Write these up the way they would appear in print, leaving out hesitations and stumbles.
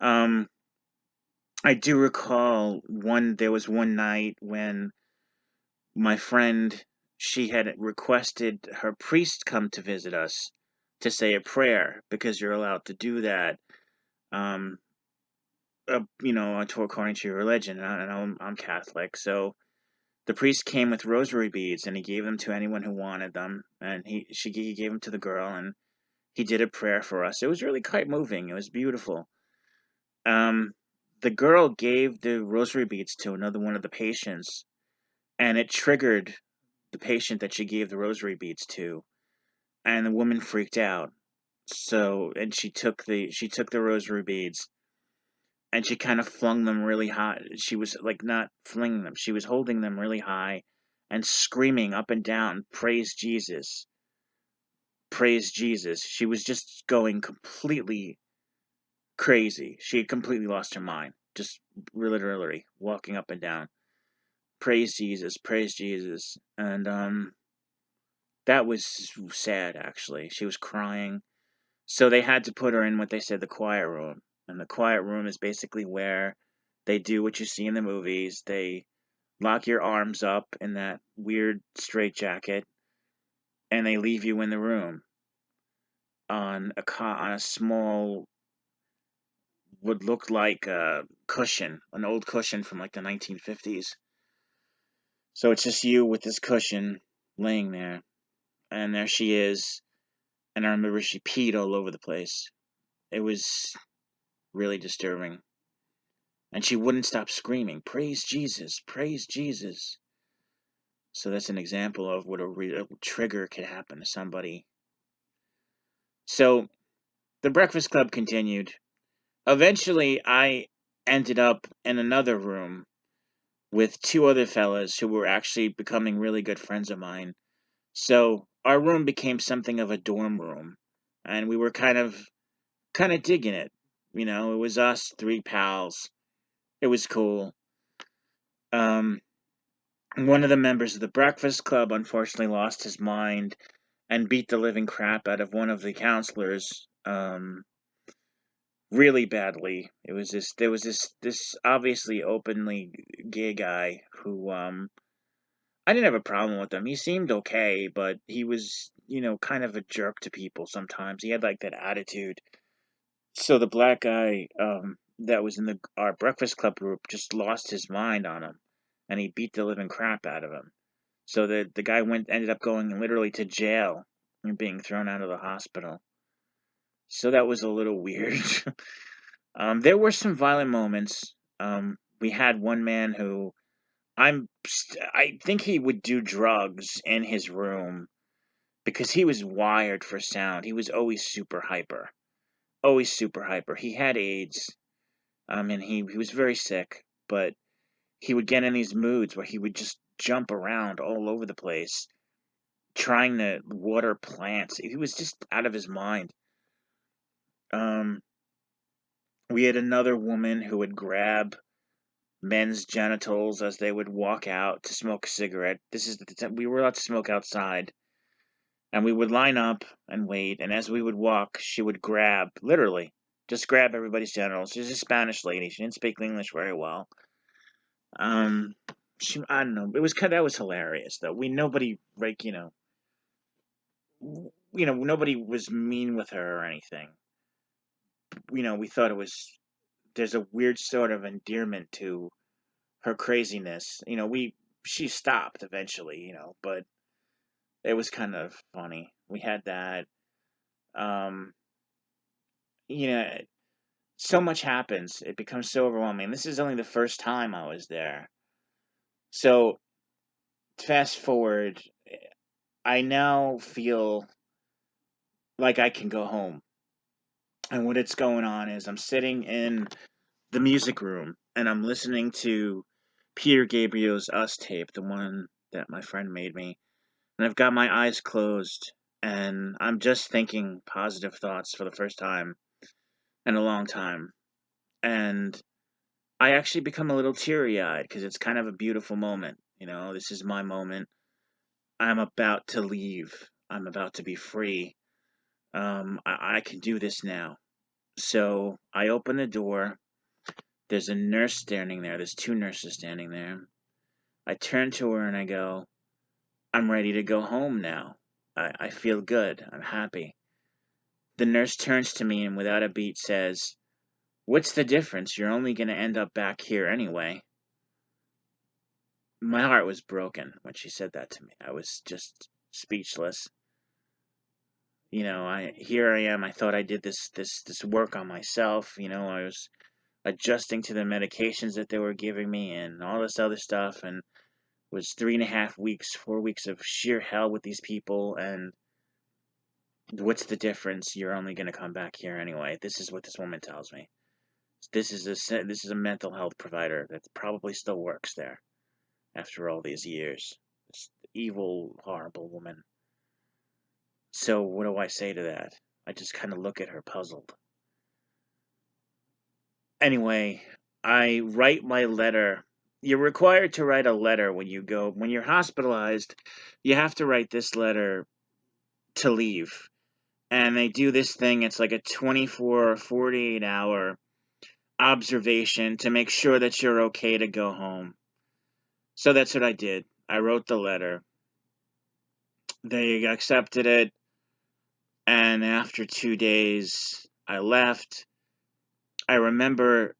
Um, I do recall there was one night when my friend, she had requested her priest come to visit us to say a prayer because you're allowed to do that. Um, according to your religion, and I'm Catholic, so the priest came with rosary beads and he gave them to anyone who wanted them, and he gave them to the girl, and he did a prayer for us. It was really quite moving. It was beautiful. Um, the girl gave the rosary beads to another one of the patients, and it triggered the patient that she gave the rosary beads to, and the woman freaked out. So, and she took the rosary beads and she kind of flung them really high. She was like not flinging them; she was holding them really high and screaming up and down, "Praise Jesus! Praise Jesus!" She was just going completely crazy. She had completely lost her mind, just literally walking up and down, "Praise Jesus! Praise Jesus!" And that was sad. Actually, she was crying. So they had to put her in what they said the quiet room. And the quiet room is basically where they do what you see in the movies. They lock your arms up in that weird straitjacket and they leave you in the room on a small, would look like a cushion, an old cushion from like the 1950s. So it's just you with this cushion laying there, and there she is. And I remember she peed all over the place. It was really disturbing. And she wouldn't stop screaming, "Praise Jesus! Praise Jesus!" So that's an example of what a trigger could happen to somebody. So the Breakfast Club continued. Eventually, I ended up in another room with two other fellas who were actually becoming really good friends of mine. So our room became something of a dorm room, and we were kind of digging it. It was us three pals. It was cool. Um, One of the members of the Breakfast Club unfortunately lost his mind and beat the living crap out of one of the counselors, really badly. There was this obviously openly gay guy who, I didn't have a problem with him. He seemed okay, but he was, kind of a jerk to people sometimes. He had like that attitude. So the black guy, that was in our Breakfast Club group just lost his mind on him, and he beat the living crap out of him. So the guy ended up going literally to jail and being thrown out of the hospital. So that was a little weird. There were some violent moments. We had one man who I think he would do drugs in his room because he was wired for sound. He was always super hyper, always super hyper. He had AIDS, and he was very sick, but he would get in these moods where he would just jump around all over the place trying to water plants. He was just out of his mind. Um, we had another woman who would grab men's genitals as they would walk out to smoke a cigarette. This is the time we were allowed to smoke outside, and we would line up and wait. And as we would walk, she would literally, just grab everybody's genitals. She's a Spanish lady. She didn't speak English very well. Um, I don't know. That was hilarious though. Nobody like nobody was mean with her or anything. We thought it was there's a weird sort of endearment to her craziness. She stopped eventually, but it was kind of funny. We had that. Um, you know, so much happens. It becomes so overwhelming. This is only the first time I was there. So fast forward, I now feel like I can go home. And what it's going on is I'm sitting in the music room and I'm listening to Peter Gabriel's Us tape, the one that my friend made me. And I've got my eyes closed and I'm just thinking positive thoughts for the first time in a long time. And I actually become a little teary eyed because it's kind of a beautiful moment. This is my moment. I'm about to leave. I'm about to be free. I can do this now. So I open the door. There's a nurse standing there. There's two nurses standing there. I turn to her and I go, I'm ready to go home now. I feel good. I'm happy. The nurse turns to me and without a beat says, What's the difference? You're only going to end up back here anyway. My heart was broken when she said that to me. I was just speechless. Here I am. I thought I did this work on myself. I was adjusting to the medications that they were giving me and all this other stuff, and it was 3.5 weeks, 4 weeks of sheer hell with these people. And what's the difference? You're only going to come back here anyway. This is what this woman tells me. This is a mental health provider that probably still works there after all these years. This evil, horrible woman. So what do I say to that? I just kind of look at her puzzled. Anyway, I write my letter. You're required to write a letter when you're hospitalized. You have to write this letter to leave. And they do this thing, it's like a 24 or 48 hour observation to make sure that you're okay to go home. So that's what I did. I wrote the letter. They accepted it. And after 2 days, I left. I remember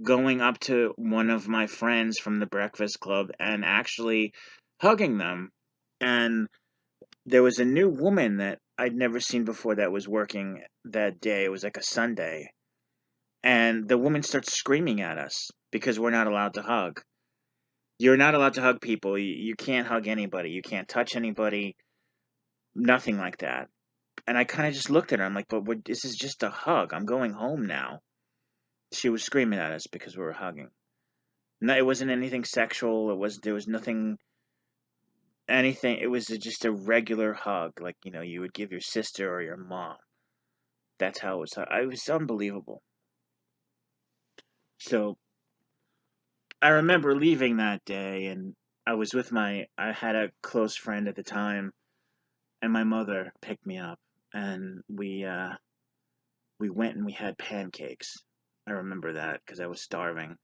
going up to one of my friends from the Breakfast Club and actually hugging them. And there was a new woman that I'd never seen before that was working that day. It was like a Sunday. And the woman starts screaming at us because we're not allowed to hug. You're not allowed to hug people. You can't hug anybody. You can't touch anybody. Nothing like that. And I kind of just looked at her. I'm like, but this is just a hug. I'm going home now. She was screaming at us because we were hugging. No, it wasn't anything sexual. There was nothing, anything. It was just a regular hug, like you would give your sister or your mom. That's how it was. It was unbelievable. So I remember leaving that day, and I had a close friend at the time, and my mother picked me up, and we went and we had pancakes. I remember that because I was starving.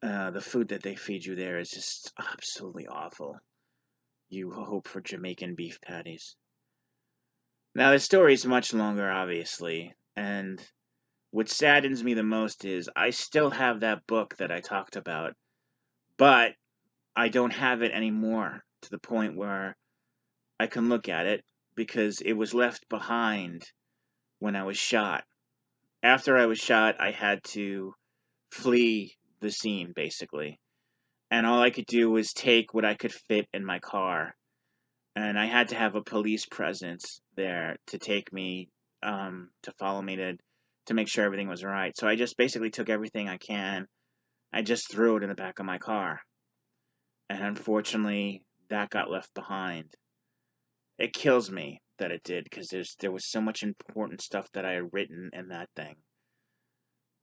The food that they feed you there is just absolutely awful. You hope for Jamaican beef patties. Now, the story's much longer, obviously, and what saddens me the most is I still have that book that I talked about, but I don't have it anymore to the point where I can look at it because it was left behind when I was shot. After I was shot, I had to flee the scene, basically. And all I could do was take what I could fit in my car. And I had to have a police presence there to take me, to follow me to make sure everything was all right. So I just basically took everything I can. I just threw it in the back of my car. And unfortunately, that got left behind. It kills me that it did because there was so much important stuff that I had written in that thing.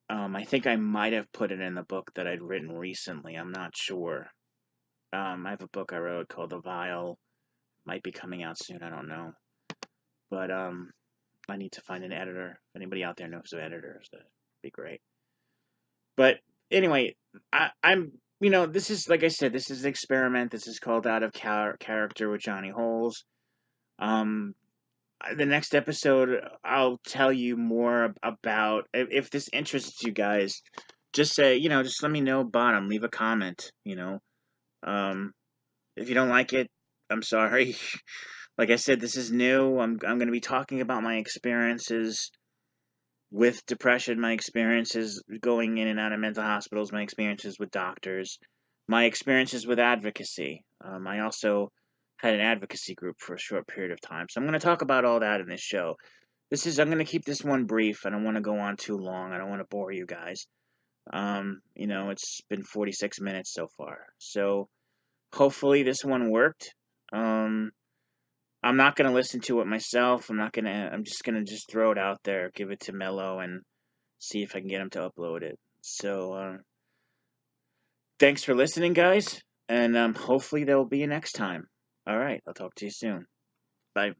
I think I might have put it in the book that I'd written recently. I'm not sure. I have a book I wrote called The Vial. Might be coming out soon. I don't know. But I need to find an editor. If anybody out there knows of editors, that'd be great. But anyway, I'm this is like I said, this is an experiment. This is called Out of Character with Johnnie Holes. Um, the next episode, I'll tell you more about if this interests you guys. Just say, just let me know bottom. Leave a comment. Um, if you don't like it, I'm sorry. Like I said, this is new. I'm going to be talking about my experiences with depression, my experiences going in and out of mental hospitals, my experiences with doctors, my experiences with advocacy. I also had an advocacy group for a short period of time. So I'm going to talk about all that in this show. I'm going to keep this one brief. I don't want to go on too long. I don't want to bore you guys. It's been 46 minutes so far. So hopefully this one worked. I'm not going to listen to it myself. I'm just going to just throw it out there, give it to Mello, and see if I can get him to upload it. So, thanks for listening, guys, and hopefully there will be a next time. All right, I'll talk to you soon. Bye.